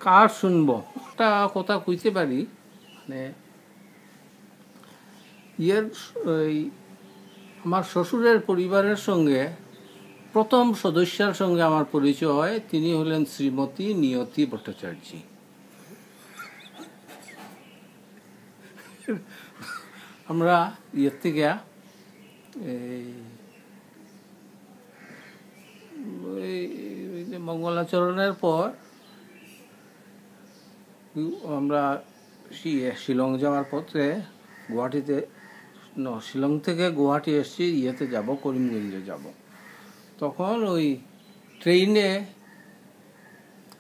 কার শুনবো, একটা কথা কইতে পারি। মানে ওই আমার শ্বশুরের পরিবারের সঙ্গে প্রথম সদস্যার সঙ্গে আমার পরিচয় হয়, তিনি হলেন শ্রীমতী নিয়তি ভট্টাচার্য। আমরা থেকে মঙ্গলাচরণের পর আমরা শিলং যাওয়ার পথে গুয়াহাটিতে, শিলং থেকে গুয়াহাটি এসছি, যাব করিমগঞ্জে যাব। তখন ওই ট্রেনে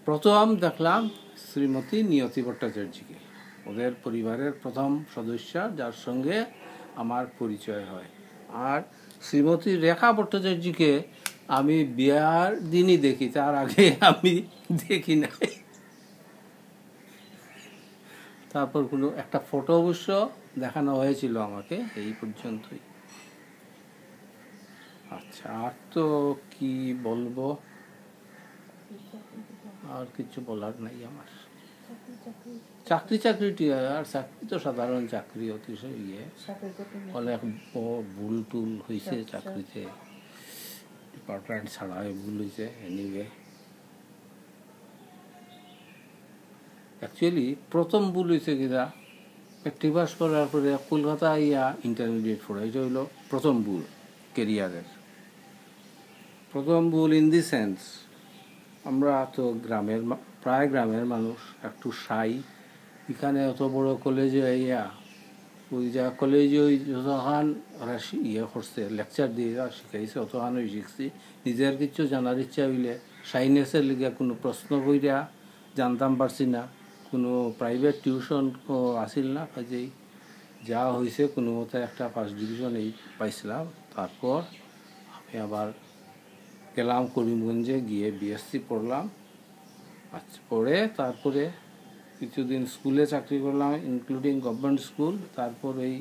প্রথম দেখলাম শ্রীমতী নিয়তি ভট্টাচার্যকে, ওদের পরিবারের প্রথম সদস্য, যার সঙ্গে আমার পরিচয় হয়। আর শ্রীমতী রেখা ভট্টাচার্যকে আমি বিয়ার দিনই দেখি, তার আগে আমি দেখি নাই। তারপর কোনো একটা ফটো অবশ্য দেখানো হয়েছিল আমাকে, এই পর্যন্তই। আচ্ছা, আর তো কি বলবো, আর কিছু বলার নাই আমার। চাকরিটি আর চাকরি তো সাধারণ চাকরি, অতিশয় অনেক ভুল টুল হয়েছে চাকরিতে, ডিপার্টমেন্ট ছাড়াই ভুল হয়েছে। এনিওয়ে, অ্যাকচুয়ালি প্রথম ভুল হয়েছে কিনা, মেট্রিক পাস করার পরে কলকাতা ইন্টারমিডিয়েট পড়া, এটা হইল প্রথম ভুল কেরিয়ারের। প্রথম ভুল ইন দি সেন্স, আমরা তো প্রায় গ্রামের মানুষ, একটু শাই। এখানে অত বড় কলেজে ওই যা কলেজে ওই যতখান ওরা করছে, লেকচার দিয়ে শিখাইছে, অতখান ওই শিখছি। নিজের কিছু জানার ইচ্ছা হইলে শাইনেসের লিগে কোনো প্রশ্ন কইরা জানতাম পারছি না, কোনো প্রাইভেট টিউশন আসিল না, কাজেই যা হয়েছে কোনো মতে একটা ফার্স্ট ডিভিশন এই পাইছিলাম। তারপর আমি আবার গেলাম করিমগঞ্জে, গিয়ে বিএসসি পড়লাম। আচ্ছা, পড়ে তারপরে কিছুদিন স্কুলে চাকরি করলাম, ইনক্লুডিং গভর্নমেন্ট স্কুল। তারপর এই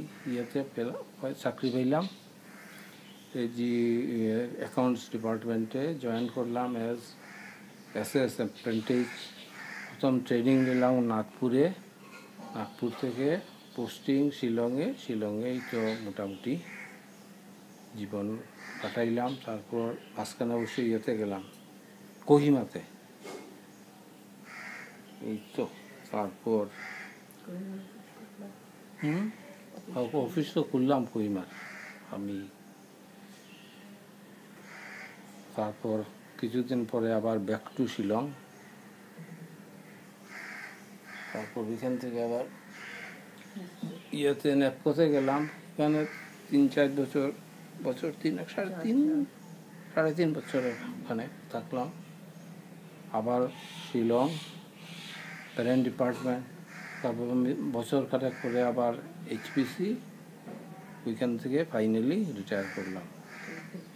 চাকরি পাইলাম, এই যে অ্যাকাউন্টস ডিপার্টমেন্টে জয়েন করলাম এস অ্যাপ্রেন্টিস। প্রথম ট্রেনিং নিলাম নাগপুরে, নাগপুর থেকে পোস্টিং শিলংয়েই তো মোটামুটি জীবন কাটাইলাম। তারপর মাঝখানে অবশ্যই গেলাম কোহিমাতে, এই তো। তারপর অফিস তো খুললাম কোহিমার আমি। তারপর কিছুদিন পরে আবার ব্যাক টু শিলং। তারপর এখান থেকে আবার নেপকোতে গেলাম। এখানে 3-4 বছর সাড়ে তিন বছর ওখানে থাকলাম। আবার শিলং প্যারেন্ট ডিপার্টমেন্ট। তারপর বছর খানেক করে আবার এইচপিসি, ওইখান থেকে ফাইনালি রিটায়ার করলাম।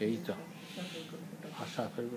এই তো আশা করি।